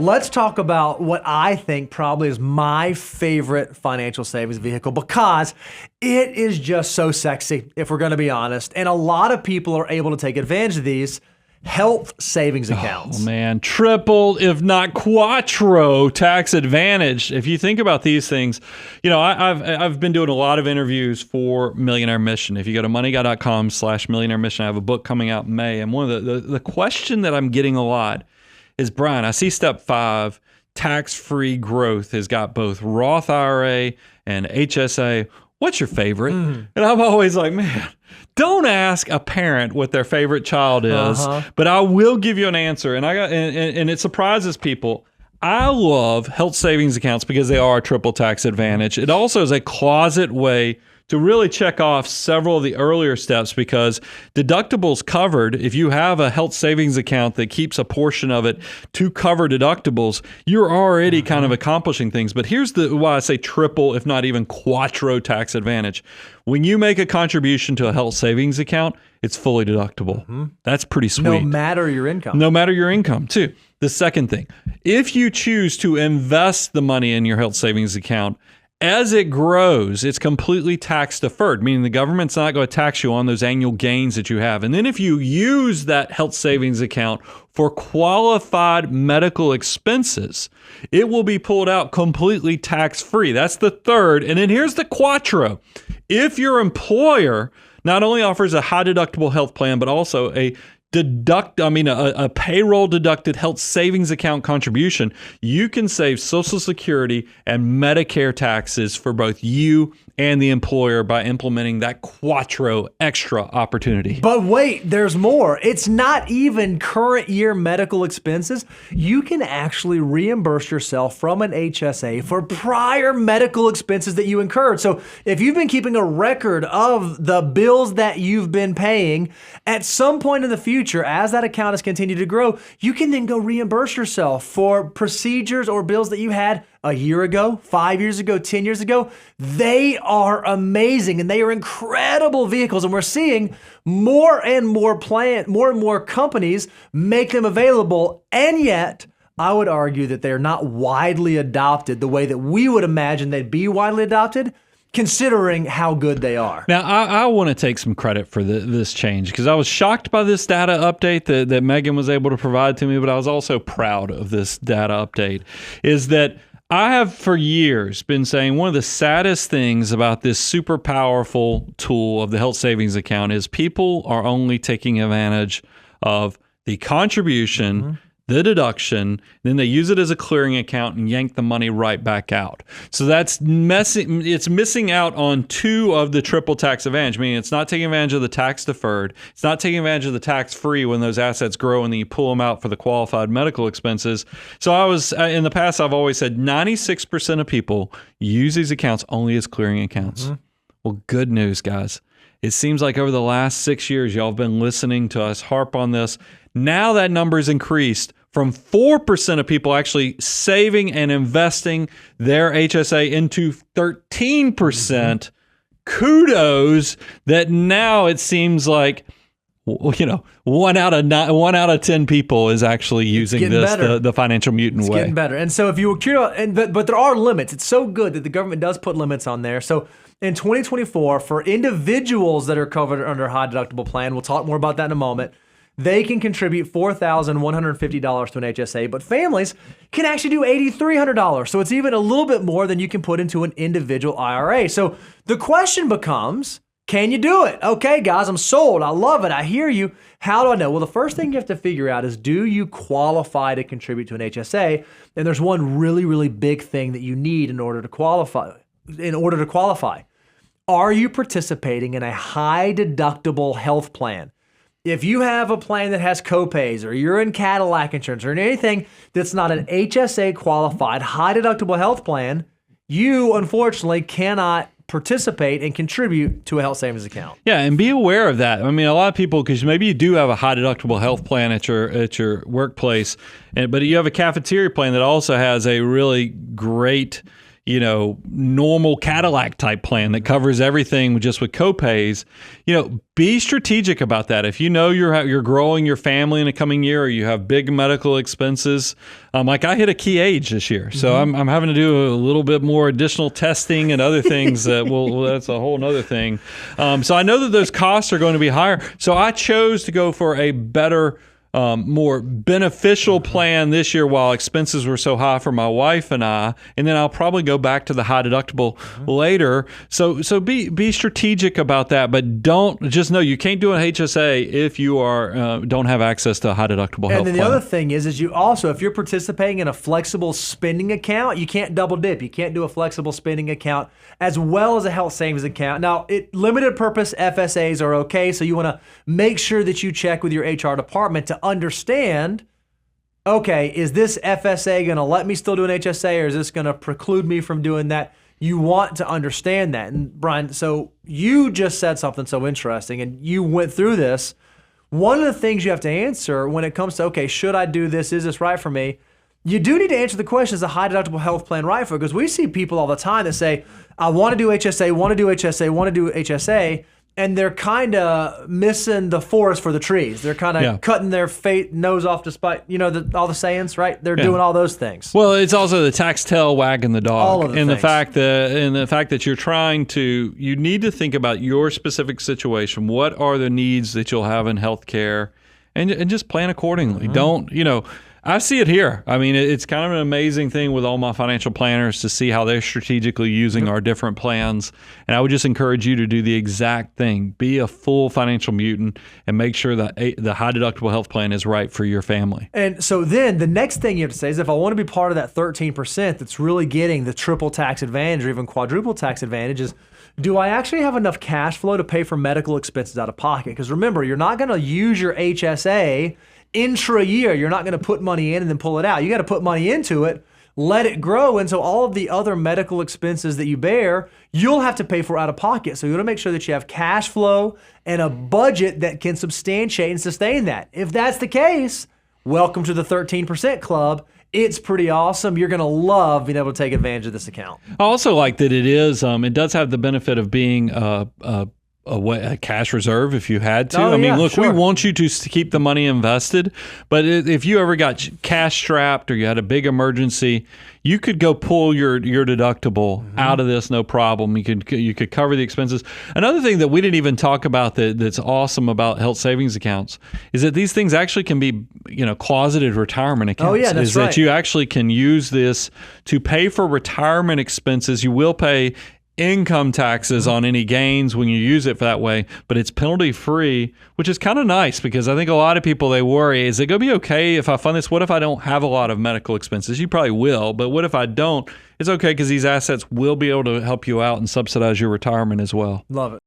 Let's talk about what I think probably is my favorite financial savings vehicle because it is just so sexy, if we're going to be honest. And a lot of people are able to take advantage of these health savings accounts. Oh man, triple, if not quattro tax advantage. If you think about these things, I've been doing a lot of interviews for Millionaire Mission. If you go to moneyguy.com/millionaire mission, I have a book coming out in May. And one of the question that I'm getting a lot is, Brian, I see step 5, tax-free growth has got both Roth IRA and HSA. What's your favorite? And I'm always like, man, don't ask a parent what their favorite child is, but I will give you an answer. And and it surprises people. I love health savings accounts because they are a triple tax advantage. It also is a closet way to really check off several of the earlier steps because deductibles covered. If you have a health savings account that keeps a portion of it to cover deductibles, you're already kind of accomplishing things. But here's why I say triple, if not even quattro tax advantage. When you make a contribution to a health savings account, it's fully deductible. That's pretty sweet. No matter your income. No matter your income, too. The second thing, if you choose to invest the money in your health savings account, as it grows, it's completely tax deferred, meaning the government's not going to tax you on those annual gains that you have. And then if you use that health savings account for qualified medical expenses, it will be pulled out completely tax-free. That's the third. And then here's the quattro. If your employer not only offers a high deductible health plan, but also a payroll deducted health savings account contribution, you can save Social Security and Medicare taxes for both you and the employer by implementing that quattro extra opportunity. But wait, there's more. It's not even current year medical expenses. You can actually reimburse yourself from an HSA for prior medical expenses that you incurred. So if you've been keeping a record of the bills that you've been paying, at some point in the future, as that account has continued to grow, you can then go reimburse yourself for procedures or bills that you had a year ago, 5 years ago, 10 years ago. They are amazing and they are incredible vehicles. And we're seeing more and more companies make them available. And yet, I would argue that they're not widely adopted the way that we would imagine they'd be widely adopted, considering how good they are. Now, I want to take some credit for this change because I was shocked by this data update that Megan was able to provide to me, but I was also proud of this data update, is that I have for years been saying one of the saddest things about this super powerful tool of the health savings account is people are only taking advantage of the contribution, the deduction, then they use it as a clearing account and yank the money right back out. So that's it's missing out on 2 of the triple tax advantage, meaning it's not taking advantage of the tax deferred, it's not taking advantage of the tax free when those assets grow and then you pull them out for the qualified medical expenses. So in the past, I've always said 96% of people use these accounts only as clearing accounts. Well, good news, guys. It seems like over the last 6 years, y'all have been listening to us harp on this. Now that number is increased from 4% of people actually saving and investing their HSA into 13%. Kudos that now it seems like, 1 out of 10 people is actually using this the financial mutant way. It's getting better. And so if you were curious, but there are limits. It's so good that the government does put limits on there. So in 2024, for individuals that are covered under a high deductible plan, we'll talk more about that in a moment, they can contribute $4,150 to an HSA, but families can actually do $8,300. So it's even a little bit more than you can put into an individual IRA. So the question becomes, can you do it? Okay, guys, I'm sold. I love it. I hear you. How do I know? Well, the first thing you have to figure out is, do you qualify to contribute to an HSA? And there's one really, really big thing that you need in order to qualify. Are you participating in a high deductible health plan? If you have a plan that has copays, or you're in Cadillac insurance, or anything that's not an HSA qualified high deductible health plan, you unfortunately cannot participate and contribute to a health savings account. Yeah, and be aware of that. I mean, a lot of people, because maybe you do have a high deductible health plan at your workplace, but you have a cafeteria plan that also has a really great normal Cadillac type plan that covers everything just with copays, be strategic about that. If you're growing your family in a coming year, or you have big medical expenses, like I hit a key age this year, so I'm having to do a little bit more additional testing and other things that that's a whole nother thing. So I know that those costs are going to be higher. So I chose to go for a better, more beneficial plan this year while expenses were so high for my wife and I, and then I'll probably go back to the high deductible later. So be strategic about that, but don't just know you can't do an HSA if you don't have access to a high deductible health plan. And then the other thing is you also, if you're participating in a flexible spending account, you can't double dip. You can't do a flexible spending account as well as a health savings account. Now, limited purpose FSAs are okay, so you want to make sure that you check with your HR department to understand, okay, is this FSA going to let me still do an HSA, or is this going to preclude me from doing that? You want to understand that. And Brian, so you just said something so interesting, and you went through this. One of the things you have to answer when it comes to, okay, should I do this? Is this right for me? You do need to answer the question, is a high deductible health plan right for you? Because we see people all the time that say, I want to do HSA, want to do HSA, want to do HSA, and they're kind of missing the forest for the trees. They're kind of cutting their nose off despite, all the sayings, right? They're doing all those things. Well, it's also the tax tail wagging the dog. All of the and things. the fact that you need to think about your specific situation. What are the needs that you'll have in healthcare, and just plan accordingly. Don't, I see it here. I mean, it's kind of an amazing thing with all my financial planners to see how they're strategically using our different plans. And I would just encourage you to do the exact thing. Be a full financial mutant and make sure that the high deductible health plan is right for your family. And so then the next thing you have to say is, if I want to be part of that 13% that's really getting the triple tax advantage or even quadruple tax advantages, do I actually have enough cash flow to pay for medical expenses out of pocket? Because remember, you're not going to use your HSA intra-year. You're not going to put money in and then pull it out. You got to put money into it, let it grow, and so all of the other medical expenses that you bear, you'll have to pay for out of pocket. So you want to make sure that you have cash flow and a budget that can substantiate and sustain that. If that's the case, welcome to the 13% club. It's pretty awesome. You're going to love being able to take advantage of this account. I also like that it does have the benefit of being a cash reserve if you had to. We want you to keep the money invested, but if you ever got cash strapped or you had a big emergency, you could go pull your deductible out of this, no problem. You could cover the expenses. Another thing that we didn't even talk about that's awesome about health savings accounts is that these things actually can be, closeted retirement accounts. Oh yeah, that's right. That you actually can use this to pay for retirement expenses. You will pay income taxes on any gains when you use it for that way, but it's penalty free, which is kind of nice because I think a lot of people, they worry, is it going to be okay if I fund this? What if I don't have a lot of medical expenses? You probably will, but what if I don't? It's okay because these assets will be able to help you out and subsidize your retirement as well. Love it.